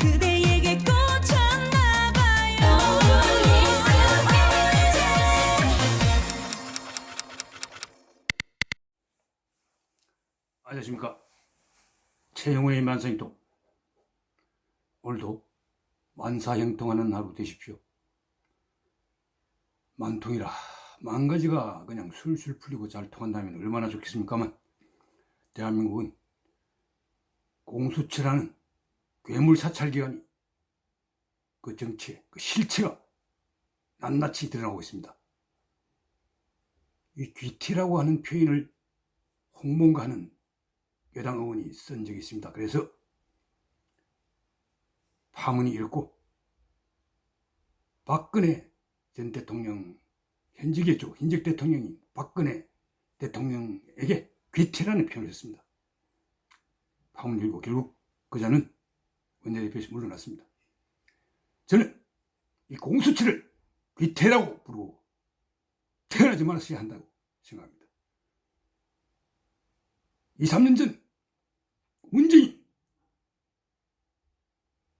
그대에게 꽂혔나봐요. 안녕하십니까. 최영호의 만사행동. 오늘도 만사형통하는 하루 되십시오. 만통이라 만가지가 그냥 술술 풀리고 잘 통한다면 얼마나 좋겠습니까만, 대한민국은 공수처라는 괴물 사찰기관이 그 정체, 그 실체가 낱낱이 드러나고 있습니다. 이 귀티라고 하는 표현을 홍문가 하는 여당 의원이 쓴 적이 있습니다. 그래서 파문이 일었고, 박근혜 전 대통령, 현직이었죠. 현직 대통령이 박근혜 대통령에게 귀티라는 표현을 했습니다. 파문이 일고 결국 그자는 원내대표에서 물러났습니다. 저는 이 공수처를 귀태라고 부르고 태어나지 말았어야 한다고 생각합니다. 2, 3년 전 문재인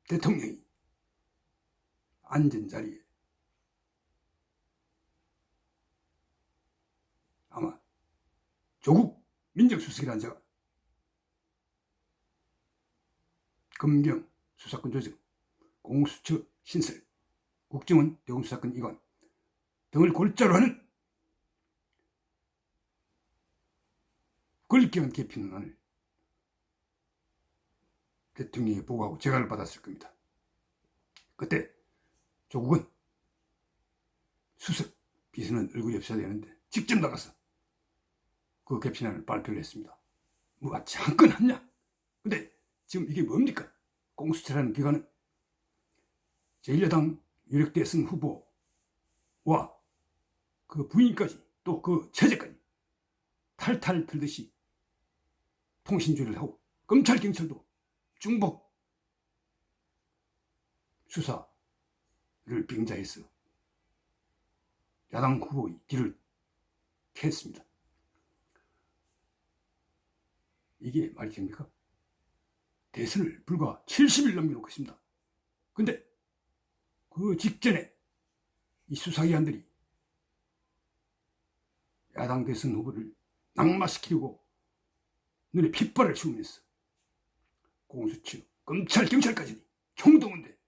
대통령이 앉은 자리에 아마 조국 민정수석이라는 자가 검경 수사권 조정, 공수처 신설, 국정원 대공수사권 이관 등을 골자로 하는 권력기관 개편안을 대통령이 보고하고 재가를 받았을 겁니다. 그때 조국은 수석 비서는 얼굴이 없어야 되는데 직접 나가서 그 개편안을 발표를 했습니다. 뭐가 잠깐하냐? 근데 지금 이게 뭡니까? 공수처라는 기관은 제1야당 유력 대선 후보와 그 부인까지 또 그 처제까지 탈탈 털듯이 통신조회를 하고, 검찰 경찰도 중복 수사를 빙자해서 야당 후보의 뒤를 캐했습니다. 이게 말이 됩니까? 대선을 불과 70일 남겨놓고 있습니다. 근데 그 직전에 이 수사기관들이 야당 대선 후보를 낙마시키려고 눈에 핏발을 씌우면서 공수처, 검찰, 경찰까지 총동원돼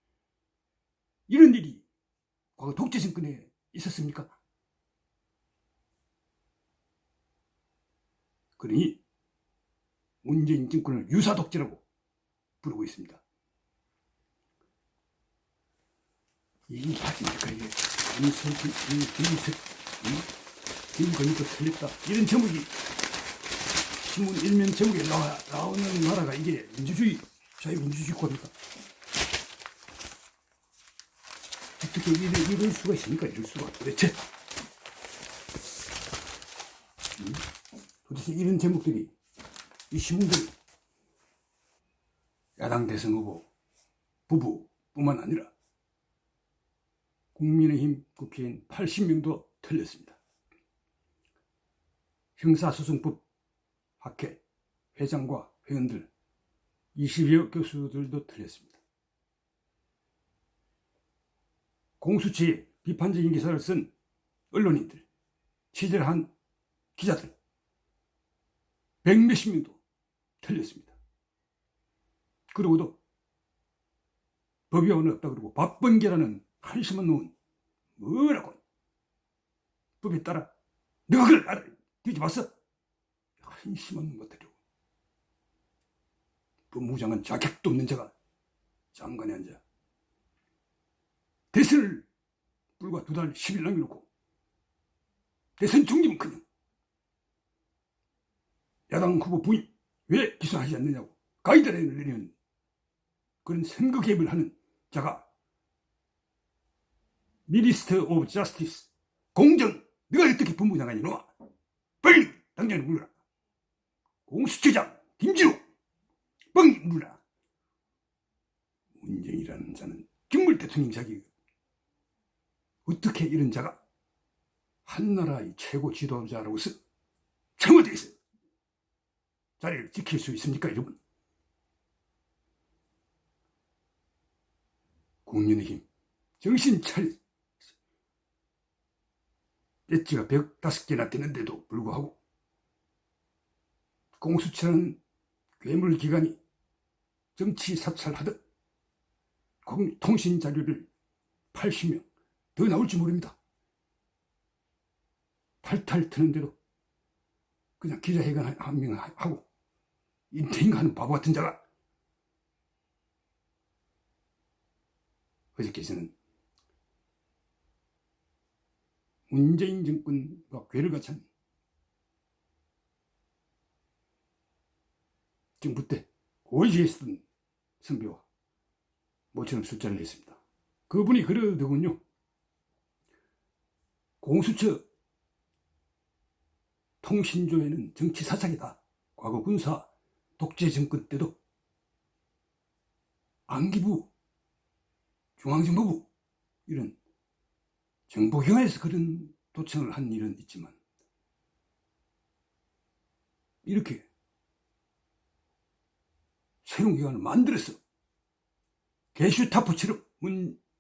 이런 일이 과거 독재 정권에 있었습니까? 그러니 문재인 정권을 유사독재라고 부르고 있습니다. 이게 맞습니까? 이게 김석기, 김석, 김건희도 틀렸다, 이런 제목이 신문 일면 제목에 나오는 나라가 이게 민주주의, 자유민주주의 국가입니까? 어떻게 이럴 수가 있습니까? 이럴 수가 도대체. 도대체 이런 제목들이 이 신문들, 야당 대선 후보 부부뿐만 아니라 국민의힘 국회의원 80명도 틀렸습니다. 형사소송법 학회 회장과 회원들 20여 교수들도 틀렸습니다. 공수처에 비판적인 기사를 쓴 언론인들, 취재를 한 기자들 100몇십 명도 틀렸습니다. 그러고도 법위원은 없다 그러고 밥번개라는 한심한 놈은 뭐라고 법에 따라 너가 그걸 뒤집었어? 한심한 놈 같으려. 법무장관 자격도 없는 자가 장관에 앉아 대선을 불과 2달 10일 남겨놓고 대선 중지문커녕 야당 후보 부인 왜 기소하지 않느냐고 가이드라인을 내리는 그런 선거 개입을 하는 자가 미니스터 오브 저스티스, 공정, 네가 어떻게 법무장관이 나와? 빨리 당장 물러라. 공수처장 김진욱 빨리 물러라. 문재인이라는 자는 김물 대통령 자기, 어떻게 이런 자가 한나라의 최고 지도자로서 청와대에서 자리를 지킬 수 있습니까, 여러분? 국민의힘 정신 차려. 배지가 105개나 되는데도 불구하고 공수처라는 괴물기관이 정치 사찰하듯 통신 자료를 80명 더 나올지 모릅니다. 탈탈 트는데도 그냥 기자회견 한 명 하고 인터인가 하는 바보 같은 자가 어저께서는 문재인 정권과 괴를 같은 정부 때 고위에 있었던 선배와 모처럼 술자를 했습니다. 그분이 그러더군요. 공수처 통신조회는 정치 사찰이다. 과거 군사 독재 정권 때도 안기부, 중앙정보부 이런 정보기관에서 그런 도청을 한 일은 있지만 이렇게 새로운 기관을 만들어서 게슈타포처럼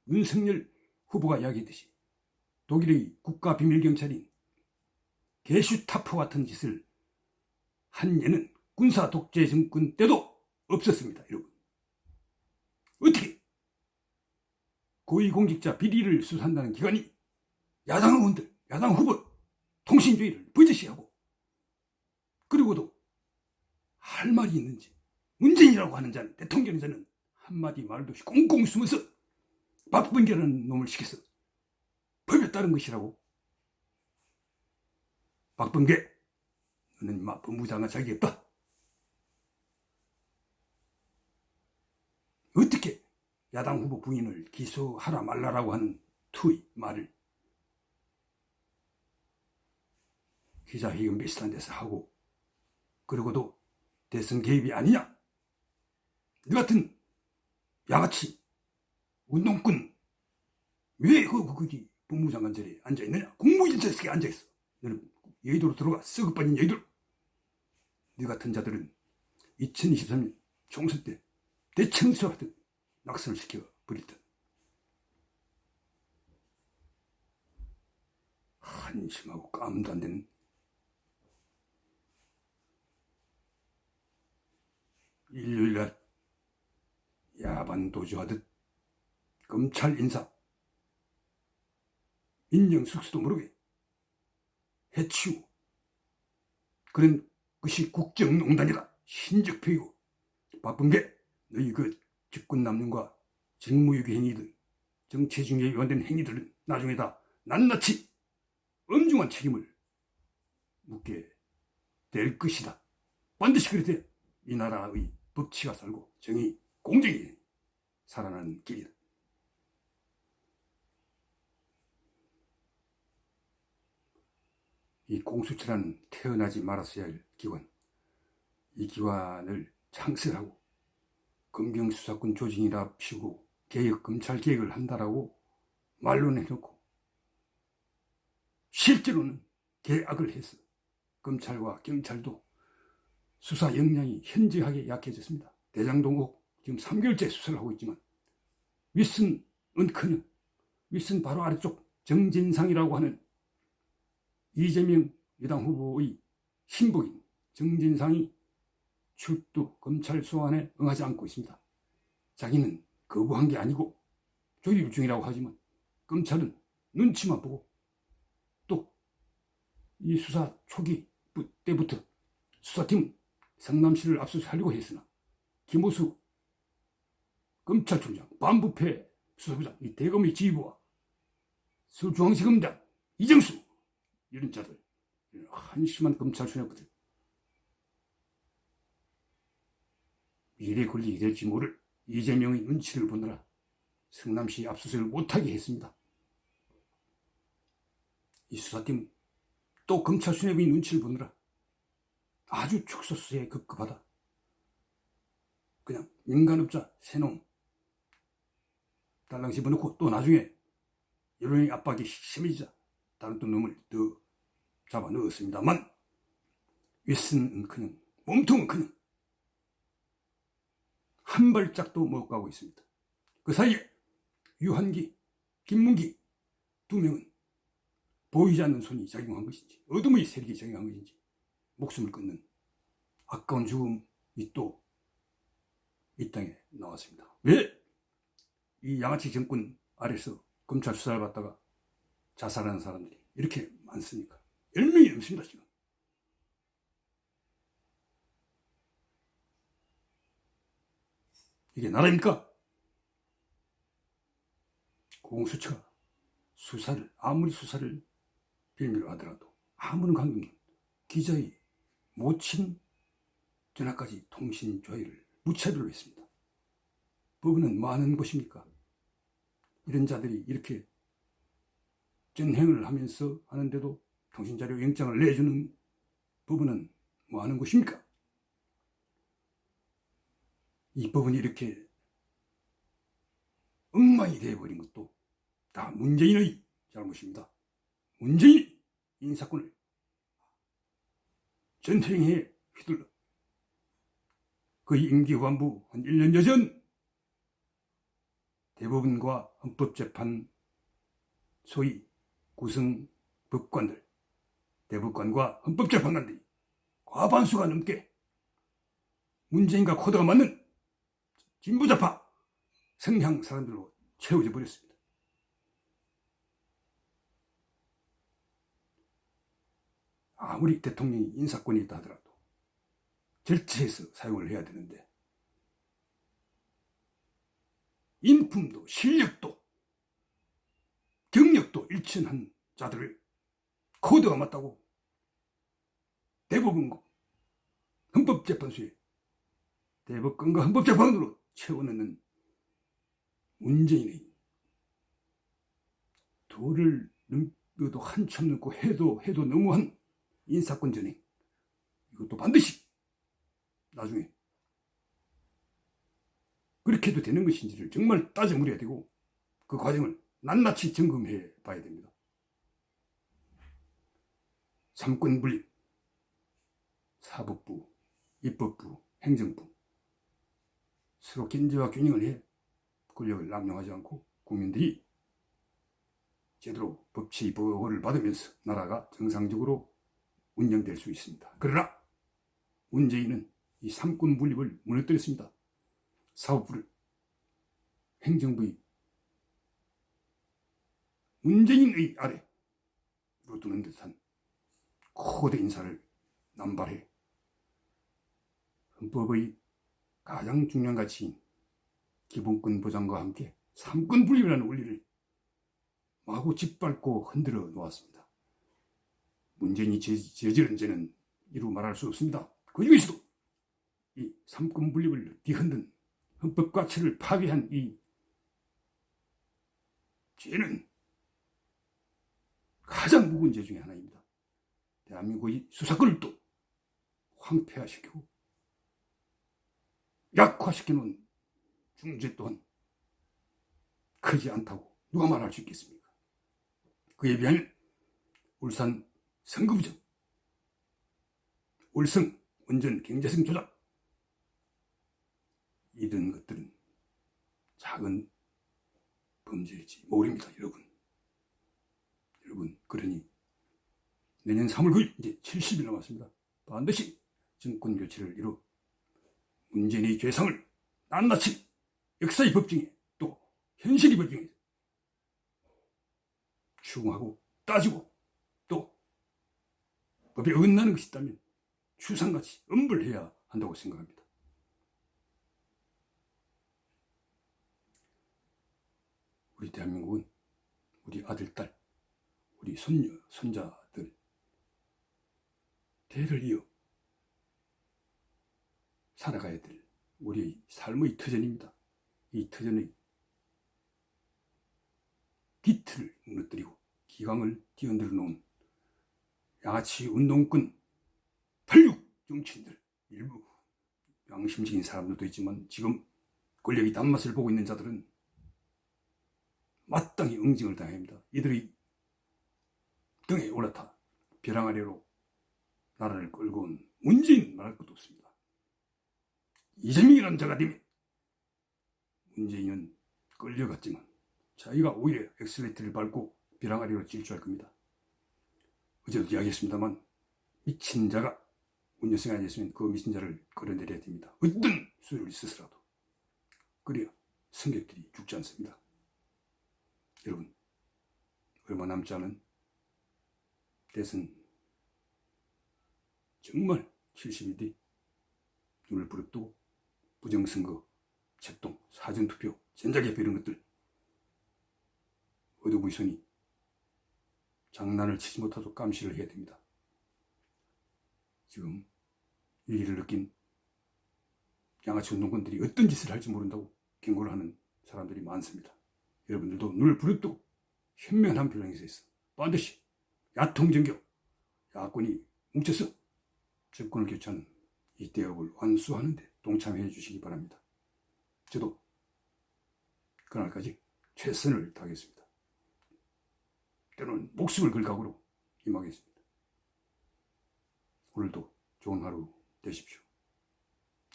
윤석열 후보가 이야기했듯이 독일의 국가비밀경찰인 게슈타포 같은 짓을 한 예는 군사 독재 정권 때도 없었습니다. 여러분, 어떻게 고위공직자 비리를 수사한다는 기관이 야당 의원들, 야당 후보 통신주의를 버젓이하고 그리고도 할 말이 있는지 문재인이라고 하는 자는, 대통령자는 한마디 말도 없이 꽁꽁 숨어서 박범계라는 놈을 시켜서 법에 따른 것이라고. 박범계, 너는 인마 법무장관 자격이 없다. 어떻게 야당 후보 부인을 기소하라 말라라고 하는 투의 말을 기자회견 비슷한 데서 하고, 그러고도 대선 개입이 아니냐, 너 같은 양아치 운동꾼 왜 거기 법무장관 자리에 앉아있느냐, 국무위원장석에 앉아있어. 너는 여의도로 들어가, 썩어 빠진 여의도로. 너 같은 자들은 2023년 총선 때 대청소하듯 낙선을 시켜버렸다. 한심하고 까음도 안 되는 일요일날 야반도주하듯 검찰 인사 인정숙수도 모르게 해치우고 그런 것이 국정농단이다. 신적표이고, 박범계, 너희 그 직권남용과 직무유기 행위들, 정치중에 위반된 행위들은 나중에 다 낱낱이 엄중한 책임을 묻게 될 것이다. 반드시 그렇게 이 나라의 법치가 살고 정의, 공정이 살아나는 길이다. 이 공수처라는 태어나지 말았어야 할 기관, 이 기관을 창설하고 검경수사권 조직이라 피우고 검찰 개혁을 한다라고 말로는 해놓고 실제로는 개악을 해서 검찰과 경찰도 수사 역량이 현저하게 약해졌습니다. 대장동옥 지금 3개월째 수사를 하고 있지만 윗선은커녕 윗선 바로 아래쪽 정진상이라고 하는 이재명 여당 후보의 신복인 정진상이 출두 검찰 소환에 응하지 않고 있습니다. 자기는 거부한 게 아니고 조율 중이라고 하지만 검찰은 눈치만 보고 또 이 수사 초기 때부터 수사팀은 성남시를 압수하려고 했으나 김호수 검찰총장, 반부패 수사부장, 이 대검의 지휘부와 서울중앙지검장 이정수 이런 자들, 한심한 검찰 수뇌부들 미래 권력이 될지 모를 이재명의 눈치를 보느라 성남시 압수수색을 못하게 했습니다. 이 수사팀은 또 검찰 수뇌부의 눈치를 보느라 아주 축소수에 급급하다. 그냥 민간업자 세놈 달랑 집어넣고 또 나중에 여론의 압박이 심해지자 다른 또 놈을 더 잡아 넣었습니다만 윗선은 그냥 몸통은 그냥 한 발짝도 못 가고 있습니다. 그 사이에 유한기, 김문기 두 명은 보이지 않는 손이 작용한 것인지 어둠의 세력이 작용한 것인지 목숨을 끊는 아까운 죽음이 또 이 땅에 나왔습니다. 왜 이 양아치 정권 아래서 검찰 수사를 받다가 자살하는 사람들이 이렇게 많습니까? 10명이 넘습니다. 지금 이게 나라입니까? 공수처가 수사를 아무리 수사를 빌미로 하더라도 아무런 관계없는 기자의 모친 전화까지 통신 조회를 무차별로 했습니다. 법원은 뭐 하는 곳입니까? 이런 자들이 이렇게 전행을 하면서 하는데도 통신자료 영장을 내주는 법원은 뭐 하는 곳입니까? 이 법원이 이렇게 엉망이 되어버린 것도 다 문재인의 잘못입니다. 문재인이 인사권을 전행에 휘둘러 그의 임기 후반부 한 1년여 전 대법원과 헌법재판 소위 구성 법관들, 대법관과 헌법재판관들이 과반수가 넘게 문재인과 코드가 맞는 진보좌파 성향 사람들로 채워져 버렸습니다. 아무리 대통령이 인사권이 있다 하더라도 절제해서 사용을 해야 되는데 인품도 실력도 경력도 일천한 자들을 코드가 맞다고 대법원 헌법재판소에 대법관과 헌법재판으로 채워넣는 문재인의 도를 넘겨도 한참 넘고 해도 너무한 인사권 전행, 이것도 반드시 나중에 그렇게 해도 되는 것인지를 정말 따져 물어야 되고 그 과정을 낱낱이 점검해 봐야 됩니다. 삼권 분립, 사법부, 입법부, 행정부 서로 견제와 균형을 해 권력을 남용하지 않고 국민들이 제대로 법치 보호를 받으면서 나라가 정상적으로 운영될 수 있습니다. 그러나 문재인은 이 삼권 분립을 무너뜨렸습니다. 사법부를 행정부의 문재인의 아래로 두는 듯한 코드 인사를 남발해 헌법의 가장 중요한 가치인 기본권 보장과 함께 삼권 분립이라는 원리를 마구 짓밟고 흔들어 놓았습니다. 문재인이 저지른 죄는 이루 말할 수 없습니다. 그 중에서도 이 삼권 분립을 뒤흔든 헌법 가치를 파괴한 이 죄는 가장 무거운 죄 중에 하나입니다. 대한민국의 수사권을 또 황폐화시키고 약화시켜놓은 중죄 또한 크지 않다고 누가 말할 수 있겠습니까? 그에 비하면 울산 선거부정, 울성 원전 경제성 조작, 이런 것들은 작은 범죄일지 모릅니다. 여러분 그러니 내년 3월 9일 이제 70일 남았습니다. 반드시 정권 교체를 이루 문재인의 죄상을 낱낱이 역사의 법정에 또 현실의 법정에 추궁하고 따지고 또 법에 어긋나는 것이 있다면 추상같이 엄벌해야 한다고 생각합니다. 우리 대한민국은 우리 아들, 딸, 우리 손녀, 손자들 대를 이어 살아가야 될 우리의 삶의 터전입니다. 이 터전의 기틀을 무너뜨리고 기강을 뒤흔들어 놓은 양아치 운동권 86 정치인들, 일부 양심적인 사람들도 있지만 지금 권력의 단맛을 보고 있는 자들은 마땅히 응징을 당해야 합니다. 이들의 등에 올라타 벼랑 아래로 나라를 끌고 온 문재인 말할 것도 없습니다. 이재명이라는 자가 되면 문재인은 끌려갔지만 자기가 오히려 엑셀레이터를 밟고 벼랑 아래로 질주할 겁니다. 어제도 이야기했습니다만 미친 자가 운전생활이 됐으면 그 미친 자를 끌어내려야 됩니다. 어떤 수를 있어서라도. 그래야 승객들이 죽지 않습니다. 여러분, 얼마 남지 않은 대선 정말 70일 뒤 눈을 부릅뜨고 부정선거, 채통, 사전투표, 전자개표 이런 것들 어도부이선이 장난을 치지 못하도록 감시를 해야 됩니다. 지금 위기를 느낀 양아치 운동권들이 어떤 짓을 할지 모른다고 경고를 하는 사람들이 많습니다. 여러분들도 눈을 부릅뜨고 현명한 표정에서 있어 반드시 야통정교, 야권이 뭉쳐서 정권을 교체하는 이 대업을 완수하는 데 동참해 주시기 바랍니다. 저도 그날까지 최선을 다하겠습니다. 때로는 목숨을 걸 각오로 임하겠습니다. 오늘도 좋은 하루 되십시오.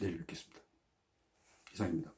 내일 뵙겠습니다. 이상입니다.